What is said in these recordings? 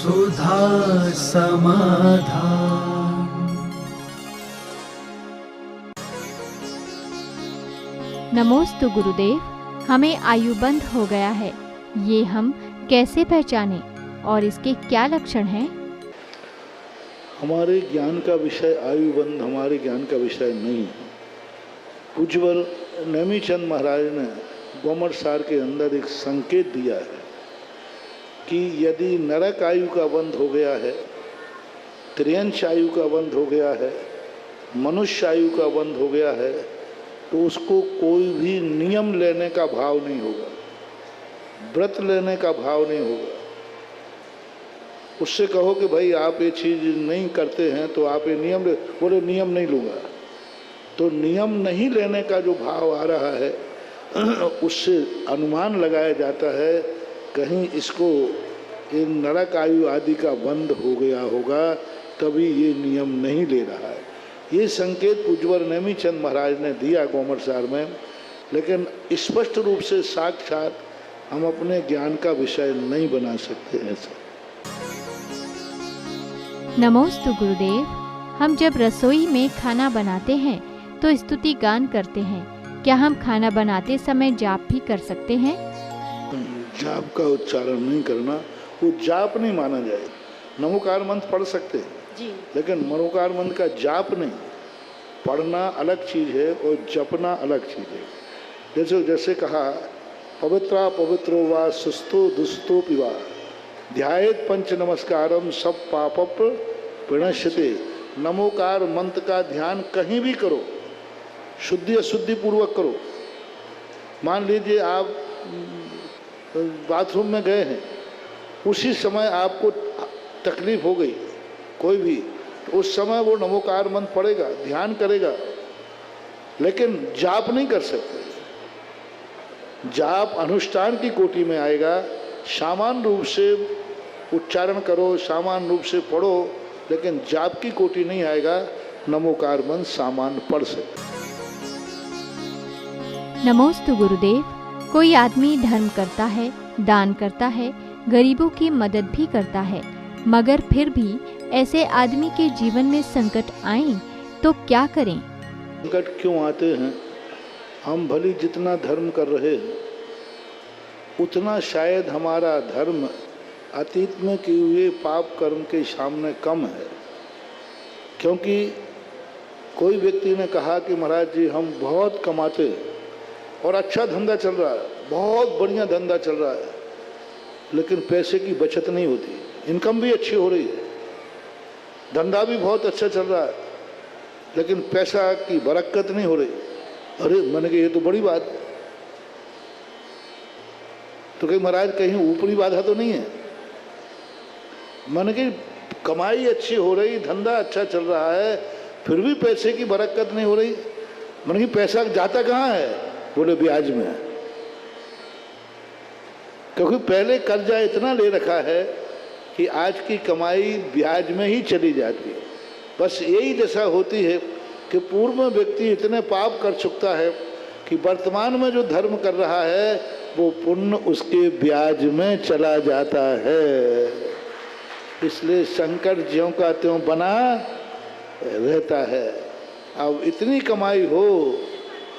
सुधा समाधान। नमोस्तु गुरुदेव, हमें आयुबंध हो गया है, ये हम कैसे पहचानें और इसके क्या लक्षण हैं? हमारे ज्ञान का विषय आयुबंध हमारे ज्ञान का विषय नहीं है। पूज्यवर नेमीचंद महाराज ने गोमर सार के अंदर एक संकेत दिया है कि यदि नरक आयु का बंध हो गया है, त्रियंश आयु का बंध हो गया है, मनुष्य आयु का बंध हो गया है, तो उसको कोई भी नियम लेने का भाव नहीं होगा, व्रत लेने का भाव नहीं होगा। उससे कहो कि भाई आप ये चीज़ नहीं करते हैं तो आप ये नियम ले, बोले नियम नहीं लूँगा। तो नियम नहीं लेने का जो भाव आ रहा है उससे अनुमान लगाया जाता है कहीं इसको ये नरक आयु आदि का बंध हो गया होगा, तभी ये नियम नहीं ले रहा है। ये संकेत पूज्यवर नेमीचंद महाराज ने दिया गोमर सार में, लेकिन स्पष्ट रूप से साक्षात हम अपने ज्ञान का विषय नहीं बना सकते ऐसा। नमोस्तु गुरुदेव, हम जब रसोई में खाना बनाते हैं तो स्तुति गान करते हैं। क्या हम खाना बनाते समय जाप भी कर सकते हैं? जाप का उच्चारण नहीं करना, वो जाप नहीं माना जाए। नमोकार मंत्र पढ़ सकते हैं जी, लेकिन मनोकार मंत्र का जाप नहीं। पढ़ना अलग चीज़ है और जपना अलग चीज़ है। जैसे कहा पवित्रा पवित्रो वा सुस्तो दुस्तो पिवा ध्यायेत पंच नमस्कारम सब पापप प्रणश्यते। नमोकार मंत्र का ध्यान कहीं भी करो, शुद्धि अशुद्धि पूर्वक करो। मान लीजिए आप बाथरूम में गए हैं, उसी समय आपको तकलीफ हो गई कोई भी, तो उस समय वो नमोकार मंत्र पढ़ेगा, ध्यान करेगा, लेकिन जाप नहीं कर सकते। जाप अनुष्ठान की कोटि में आएगा। सामान्य रूप से उच्चारण करो, सामान्य रूप से पढ़ो, लेकिन जाप की कोटि नहीं आएगा। नमोकार मंत्र सामान्य पढ़ सकते। नमोस्तु गुरुदेव, कोई आदमी धर्म करता है, दान करता है, गरीबों की मदद भी करता है, मगर फिर भी ऐसे आदमी के जीवन में संकट आए तो क्या करें? संकट क्यों आते हैं? हम भली जितना धर्म कर रहे हैं उतना शायद हमारा धर्म अतीत में किए हुए पाप कर्म के सामने कम है। क्योंकि कोई व्यक्ति ने कहा कि महाराज जी हम बहुत कमाते हैं और अच्छा धंधा चल रहा है, बहुत बढ़िया धंधा चल रहा है, लेकिन पैसे की बचत नहीं होती। इनकम भी अच्छी हो रही है, धंधा भी बहुत अच्छा चल रहा है, लेकिन पैसा की बरकत नहीं हो रही। अरे मैंने कहा ये तो बड़ी बात है। तो कहीं महाराज कहीं ऊपरी बाधा तो नहीं है? मैंने कहा कमाई अच्छी हो रही, धंधा अच्छा चल रहा है, फिर भी पैसे की बरकत नहीं हो रही। मैंने कहा पैसा जाता कहाँ है? बोले ब्याज में। क्योंकि पहले कर्जा इतना ले रखा है कि आज की कमाई ब्याज में ही चली जाती है। बस यही दशा होती है कि पूर्व में व्यक्ति इतने पाप कर चुकता है कि वर्तमान में जो धर्म कर रहा है वो पुण्य उसके ब्याज में चला जाता है। इसलिए संकट ज्यों का त्यों बना रहता है। अब इतनी कमाई हो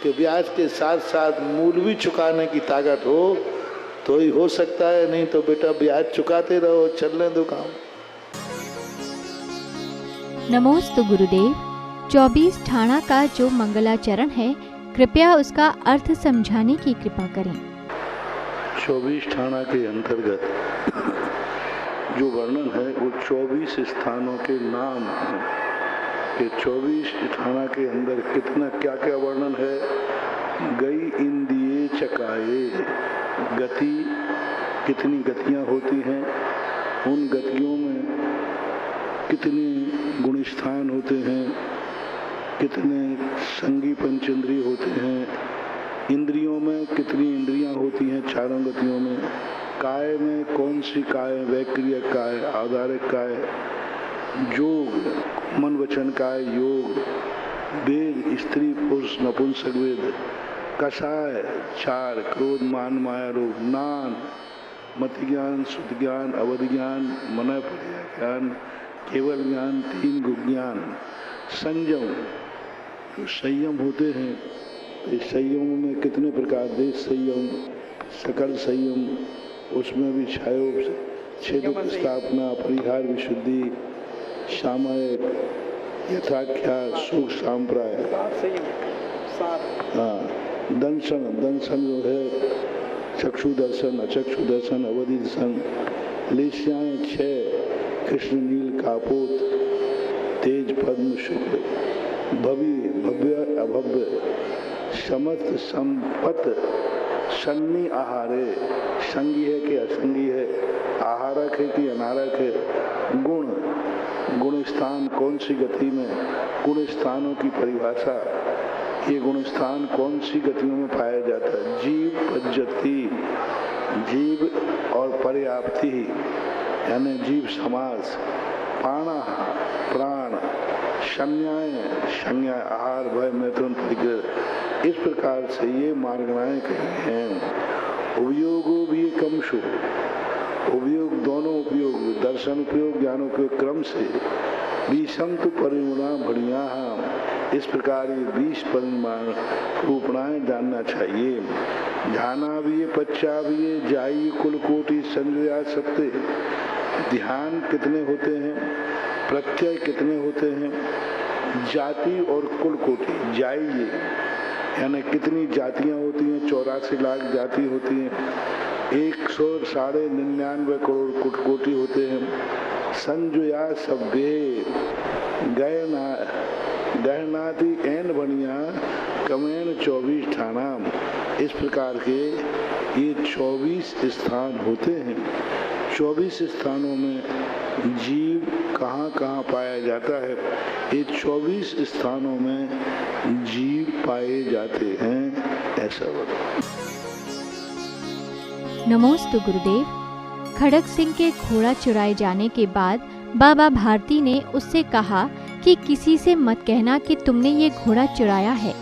कि ब्याज के साथ साथ मूल भी चुकाने की ताकत हो तो ही हो सकता है, नहीं तो बेटा ब्याज चुकाते रहो, चलने दो काम। नमोस्तु गुरुदेव, 24 ठाणा का जो मंगलाचरण है, कृपया उसका अर्थ समझाने की कृपा करें। 24 ठाणा के अंतर्गत जो वर्णन है वो 24 स्थानों के नाम हैं कि 24 ठाणा के अंदर कितना क्या क्या वर्णन है। गई इंद्रिये चकाए, गति कितनी गतियाँ होती हैं, उन गतियों में कितने गुण स्थान होते हैं, कितने संगी पंचेंद्रिय होते हैं, इंद्रियों में कितनी इंद्रियां होती हैं चारों गतियों में, काय में कौन सी काय, वैक्रिय काय, आधारिक काय, योग मन वचन काय योग, वेद स्त्री पुरुष नपुंसक वेद, कषाय चार, क्रोध मान माया रूप, नान मति ज्ञान, शुद्ध ज्ञान, अवधि ज्ञान, मन पर्याय ज्ञान, केवल ज्ञान, तीन गुण ज्ञान, संयम। जो संयम होते हैं, इस संयम में कितने प्रकार, देश संयम, सकल संयम, उसमें भी छायो छेदक स्थापना, परिहार विशुद्धि, सामयिक, यथाख्या, सुख सांप्राय, हाँ, दंशन जो है चक्षु दर्शन, अचक्षु दर्शन, अवधि दर्शन, लेस्याएं 6, कृष्ण नील कापोत, तेज पद्म शुक्ल, भव्य अभव्य, समस्त संपत, सन्नी आहारे, संगी है कि असंगी है, आहारक है कि अनारक है, गुण स्थान कौन सी गति में, गुण स्थानों की परिभाषा, ये गुण स्थान कौन सी गतियों में पाया जाता है, जीव पज्जति, जीव और पर्याप्ति यानी जीव समास, पाणा प्राण, संज्ञा आहार भय मैथुन परिग्रह, इस प्रकार से ये मार्गणाएं कही हैं। उपयोगो भी कमशु, उपयोग दोनों उपयोग, दर्शन उपयोग, ज्ञान उपयोग क्रम से 20 तो परिगुणा बढ़िया, इस प्रकार ये 20 परिमाण रूपणाएं जानना चाहिए। ध्याना भी है, पच्चा भी है, जाई कुल कोटि संजया सत्य, ध्यान कितने होते हैं, प्रत्यय कितने होते हैं, जाति और कुल कोटि, जाइए यानी कितनी जातियां होती हैं, 84 लाख जाति होती हैं, 199 करोड़ कोटि होते हैं। संजया सभ्य गहनाति एन बनिया कमेन 24 ठाना, इस प्रकार के ये 24 स्थान होते हैं। 24 स्थानों में जीव कहाँ कहाँ पाया जाता है, ये 24 स्थानों में जीव पाए जाते हैं, ऐसा बताओ। नमोस्तु गुरुदेव। खड़ग सिंह के घोड़ा चुराए जाने के बाद बाबा भारती ने उससे कहा कि किसी से मत कहना कि तुमने ये घोड़ा चुराया है।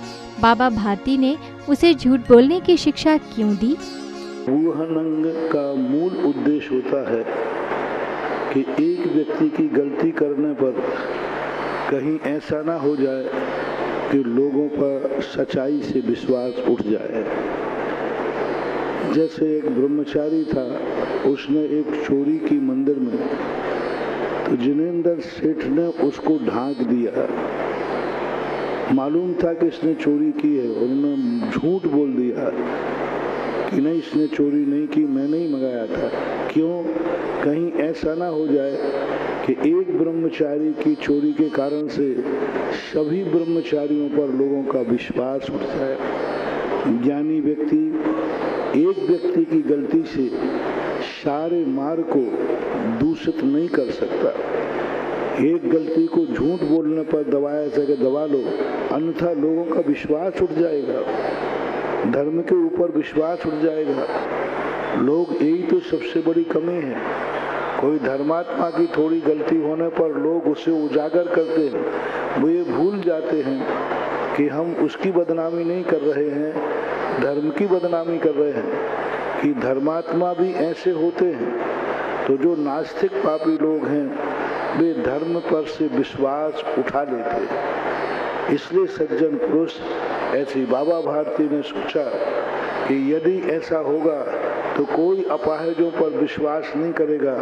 बाबा भारती ने उसे झूठ बोलने की शिक्षा क्यों दी? वूहनंग का मूल उद्देश्य होता है कि एक व्यक्ति की गलती करने पर कहीं ऐसा ना हो जाए कि लोगों पर सच्चाई से विश्वास उठ जाए। जैसे एक ब्रह्मचारी था, उसने एक चोरी की मंदिर में, तो जिनेंद्र सेठ ने उसको ढांक दिया। मालूम था कि इसने चोरी की है, उन्होंने झूठ बोल दिया कि नहीं इसने चोरी नहीं की, मैंने ही मंगाया था। क्यों? कहीं ऐसा ना हो जाए कि एक ब्रह्मचारी की चोरी के कारण से सभी ब्रह्मचारियों पर लोगों का विश्वास उठ जाए। ज्ञानी व्यक्ति एक व्यक्ति की गलती से सारे मार्ग को दूषित नहीं कर सकता। एक गलती को झूठ बोलने पर दबाया सके दबा लो, अन्यथा लोगों का विश्वास उठ जाएगा, धर्म के ऊपर विश्वास उठ जाएगा। लोग यही तो सबसे बड़ी कमी है। कोई धर्मात्मा की थोड़ी गलती होने पर लोग उसे उजागर करते हैं, वो ये भूल जाते हैं कि हम उसकी बदनामी नहीं कर रहे हैं, धर्म की बदनामी कर रहे हैं। कि धर्मात्मा भी ऐसे होते हैं। तो जो नास्तिक पापी लोग हैं वे धर्म पर से विश्वास उठा लेते हैं। इसलिए सज्जन पुरुष, ऐसी बाबा भारती ने सोचा कि यदि ऐसा होगा तो कोई अपाहिजों पर विश्वास नहीं करेगा।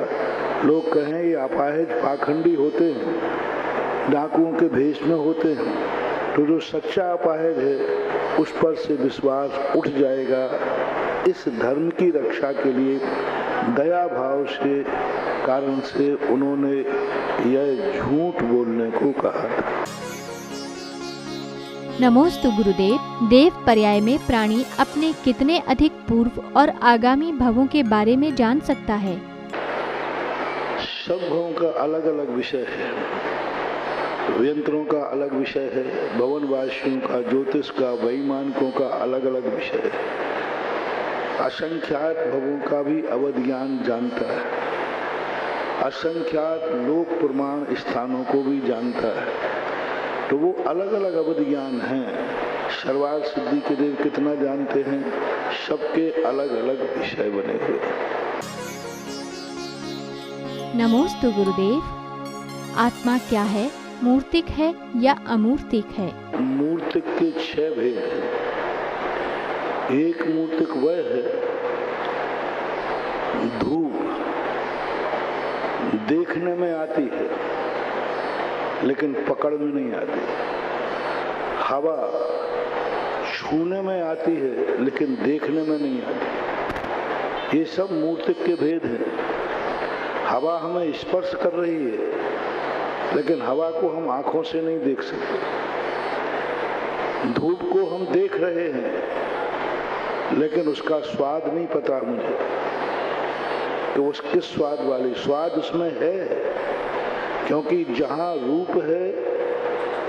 लोग कहें ये अपाहिज पाखंडी होते हैं, डाकुओं के भेष में होते हैं, तो जो सच्चा अपाहिज है उस पर से विश्वास उठ जाएगा। इस धर्म की रक्षा के लिए दया भाव से कारण से उन्होंने यह झूठ बोलने को कहा था। नमोस्तु गुरुदेव। देव पर्याय में प्राणी अपने कितने अधिक पूर्व और आगामी भवों के बारे में जान सकता है? सब भवों का अलग अलग विषय है, यंत्रों का अलग विषय है, भवनवासियों का, ज्योतिष का, वैमानिकों का अलग अलग विषय है। असंख्यात भवों का भी अवध ज्ञान जानता है, असंख्यात लोक प्रमाण स्थानों को भी जानता है। तो वो अलग अलग अवध ज्ञान हैं। सर्वार्थ सिद्धि के देव कितना जानते हैं, सबके अलग अलग विषय बने हुए हैं। नमोस्तु गुरुदेव। आत्मा क्या है, मूर्तिक है या अमूर्तिक है? मूर्तिक के 6 भेद हैं। एक मूर्तिक वह है धूप, देखने में आती है लेकिन पकड़ में नहीं आती। हवा छूने में आती है लेकिन देखने में नहीं आती। ये सब मूर्तिक के भेद हैं। हवा हमें स्पर्श कर रही है लेकिन हवा को हम आंखों से नहीं देख सकते। धूप को हम देख रहे हैं लेकिन उसका स्वाद नहीं पता मुझे कि वो किस स्वाद वाली। स्वाद उसमें है क्योंकि जहाँ रूप है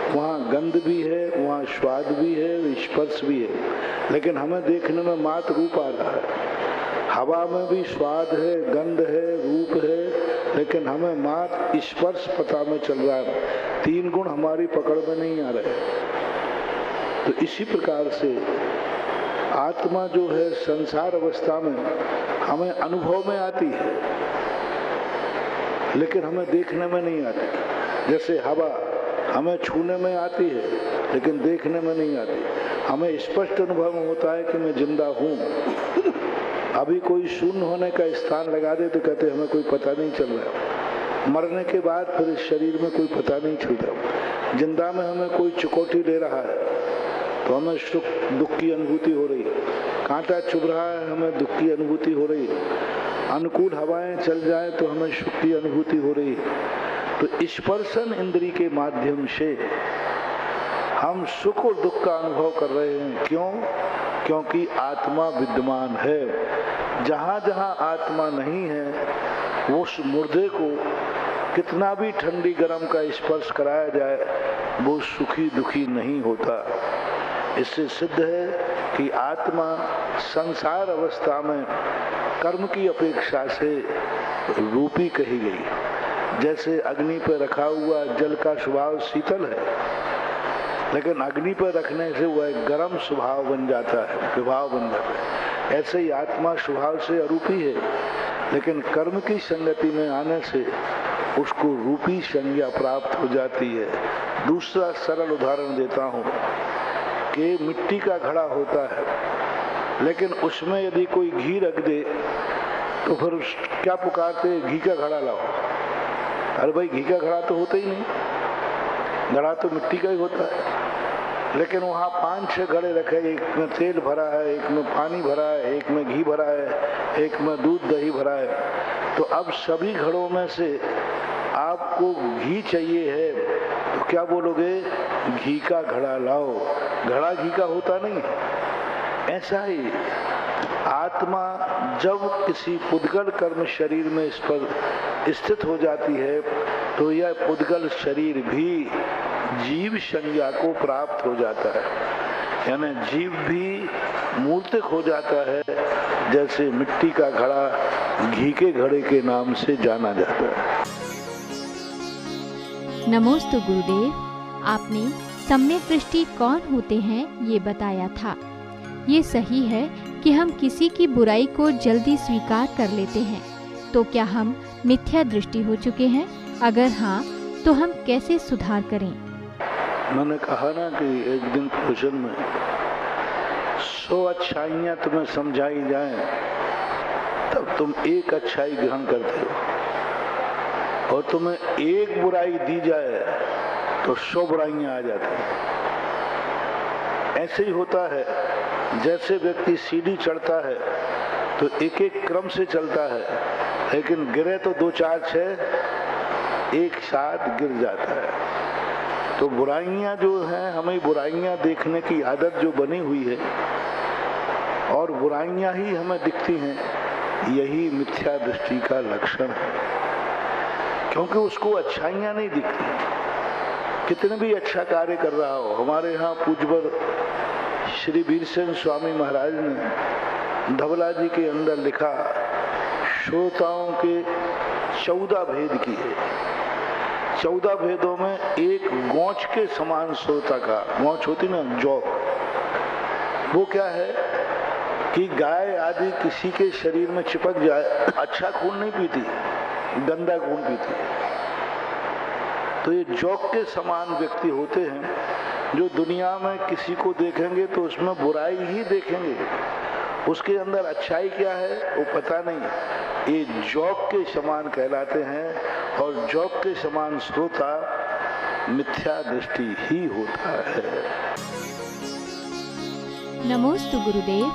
वहाँ गंध भी है, वहाँ स्वाद भी है, स्पर्श भी है, लेकिन हमें देखने में मात्र रूप आ रहा है। हवा में भी स्वाद है, गंध है, रूप है, लेकिन हमें मात्र स्पर्श पता में चल रहा है। 3 गुण हमारी पकड़ में नहीं आ रहे। तो इसी प्रकार से आत्मा जो है संसार अवस्था में हमें अनुभव में आती है लेकिन हमें देखने में नहीं आती। जैसे हवा हमें छूने में आती है लेकिन देखने में नहीं आती। हमें स्पष्ट अनुभव होता है कि मैं जिंदा हूँ। अभी कोई शून्य होने का स्थान लगा दे तो कहते हमें कोई पता नहीं चल रहा। मरने के बाद फिर इस शरीर में कोई पता नहीं चलता। जिंदा में हमें कोई चुकौती ले रहा है तो हमें सुख दुख की अनुभूति हो रही है। कांटा चुभ रहा है, हमें दुख की अनुभूति हो रही है। अनुकूल हवाएं चल जाए तो हमें सुख की अनुभूति हो रही है। तो स्पर्शन इंद्री के माध्यम से हम सुख और दुख का अनुभव कर रहे हैं। क्यों? क्योंकि आत्मा विद्यमान है। जहाँ जहाँ आत्मा नहीं है वो उस मुर्दे को कितना भी ठंडी गर्म का स्पर्श कराया जाए वो सुखी दुखी नहीं होता। इससे सिद्ध है कि आत्मा संसार अवस्था में कर्म की अपेक्षा से रूपी कही गई। जैसे अग्नि पर रखा हुआ जल का स्वभाव शीतल है लेकिन अग्नि पर रखने से वह गर्म स्वभाव बन जाता है, प्रभाव बन जाता है। ऐसे ही आत्मा स्वभाव से अरूपी है लेकिन कर्म की संगति में आने से उसको रूपी संज्ञा प्राप्त हो जाती है। दूसरा सरल उदाहरण देता हूँ कि मिट्टी का घड़ा होता है लेकिन उसमें यदि कोई घी रख दे तो फिर क्या पुकारते, घी का घड़ा लाओ। अरे भाई घी का घड़ा तो होता ही नहीं, घड़ा तो मिट्टी का ही होता है। लेकिन वहाँ 5-6 घड़े रखे, एक में तेल भरा है, एक में पानी भरा है, एक में घी भरा है, एक में दूध दही भरा है। तो अब सभी घड़ों में से आपको घी चाहिए है तो क्या बोलोगे? घी का घड़ा लाओ। घड़ा घी का होता नहीं। ऐसा ही आत्मा जब किसी पुद्गल कर्म शरीर में इस पर स्थित हो जाती है तो यह पुद्गल शरीर भी जीव संज्ञा को प्राप्त हो जाता है। यानी जीव भी मूर्तिक हो जाता है। जैसे मिट्टी का घड़ा घी के घड़े के नाम से जाना जाता है। नमोस्तु गुरुदेव। आपने सम्यक दृष्टि कौन होते हैं ये बताया था। ये सही है कि हम किसी की बुराई को जल्दी स्वीकार कर लेते हैं, तो क्या हम मिथ्या दृष्टि हो चुके हैं? अगर हाँ तो हम कैसे सुधार करें? मैंने कहा ना कि एक दिन प्रवचन में 100 अच्छाइयाँ तुम्हें समझाई जाएं तब तुम एक अच्छाई ग्रहण करते हो, और तुम्हें एक बुराई दी जाए तो 100 बुराइयां आ जाती हैं। ऐसे ही होता है। जैसे व्यक्ति सीढ़ी चढ़ता है तो एक एक क्रम से चलता है, लेकिन गिरे तो 2-4-6 एक साथ गिर जाता है। तो बुराइयां जो हैं, हमें बुराइयां देखने की आदत जो बनी हुई है और बुराइयां ही हमें दिखती हैं, यही मिथ्या दृष्टि का लक्षण है। क्योंकि उसको अच्छाइयां नहीं दिखती। कितने भी अच्छा कार्य कर रहा हो। हमारे यहाँ पूज्यवर श्री वीरसेन स्वामी महाराज ने धवला जी के अंदर लिखा, श्रोताओं के 14 भेद किए। 14 भेदों में एक गौच के समान श्रोता का, गौच होती ना जौक, वो क्या है कि गाय आदि किसी के शरीर में चिपक जाए, अच्छा खून नहीं पीती, गंदा खून पीती है। तो ये जौक के समान व्यक्ति होते हैं जो दुनिया में किसी को देखेंगे तो उसमें बुराई ही देखेंगे, उसके अंदर अच्छाई क्या है वो पता नहीं। ये जौक के समान कहलाते हैं और जौक के समान श्रोता मिथ्या दृष्टि ही होता है। नमोस्तु गुरुदेव।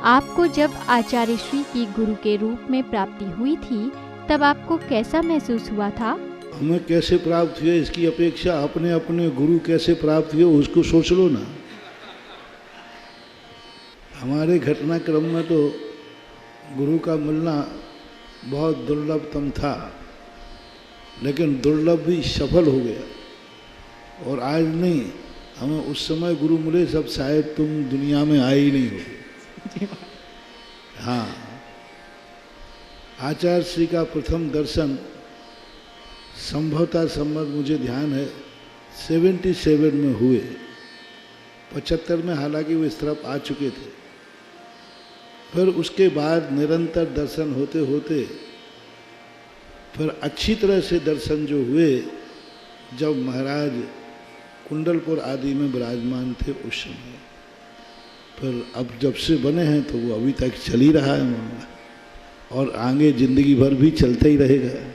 आपको जब आचार्य श्री की गुरु के रूप में प्राप्ति हुई थी तब आपको कैसा महसूस हुआ था? हमें कैसे प्राप्त हुए इसकी अपेक्षा अपने अपने गुरु कैसे प्राप्त हुए उसको सोच लो ना। हमारे घटनाक्रम में तो गुरु का मिलना बहुत दुर्लभतम था, लेकिन दुर्लभ भी सफल हो गया। और आज नहीं, हमें उस समय गुरु मिले सब शायद तुम दुनिया में आए ही नहीं हो। हाँ, आचार्य श्री का प्रथम दर्शन संभवतः मुझे ध्यान है 77 में हुए। 75 में हालांकि वो इस तरफ आ चुके थे। फिर उसके बाद निरंतर दर्शन होते होते फिर अच्छी तरह से दर्शन जो हुए जब महाराज कुंडलपुर आदि में विराजमान थे उस समय। फिर अब जब से बने हैं तो वो अभी तक चल ही रहा है मामला और आगे जिंदगी भर भी चलता ही रहेगा।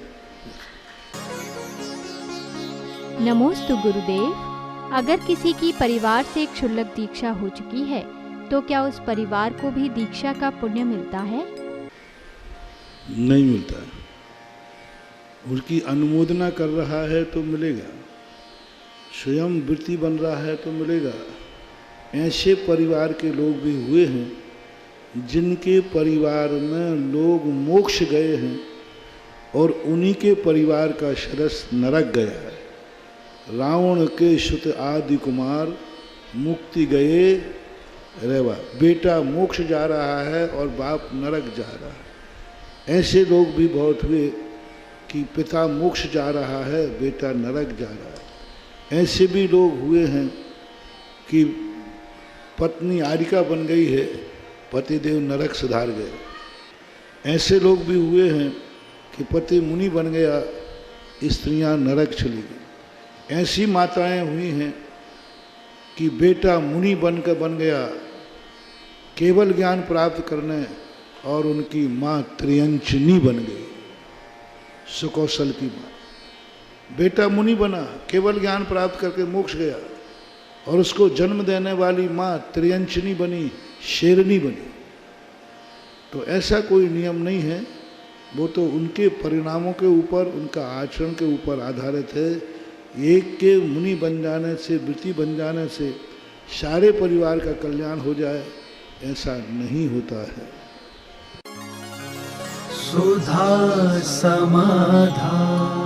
नमोस्तु गुरुदेव। अगर किसी की परिवार से क्षुल्लक दीक्षा हो चुकी है तो क्या उस परिवार को भी दीक्षा का पुण्य मिलता है? नहीं मिलता। उसकी अनुमोदना कर रहा है तो मिलेगा, स्वयं वृत्ति बन रहा है तो मिलेगा। ऐसे परिवार के लोग भी हुए हैं जिनके परिवार में लोग मोक्ष गए हैं और उन्हीं के परिवार का सदस्य नरक गया है। रावण के सुत आदि कुमार मुक्ति गए रेवा, बेटा मोक्ष जा रहा है और बाप नरक जा रहा है। ऐसे लोग भी बहुत हुए कि पिता मोक्ष जा रहा है, बेटा नरक जा रहा है। ऐसे भी लोग हुए हैं कि पत्नी आरिका बन गई है, पतिदेव नरक सुधार गए। ऐसे लोग भी हुए हैं कि पति मुनि बन गया, स्त्रियां नरक चली गई। ऐसी माताएं हुई हैं कि बेटा मुनि बनकर बन गया केवल ज्ञान प्राप्त करने और उनकी माँ त्रियंचनी बन गई, सुकौशल की माँ। बेटा मुनि बना, केवल ज्ञान प्राप्त करके मोक्ष गया और उसको जन्म देने वाली माँ त्रियंचनी बनी, शेरनी बनी। तो ऐसा कोई नियम नहीं है, वो तो उनके परिणामों के ऊपर, उनका आचरण के ऊपर आधारित है। एक के मुनि बन जाने से, वृत्ति बन जाने से सारे परिवार का कल्याण हो जाए, ऐसा नहीं होता है। सुधा समाधान।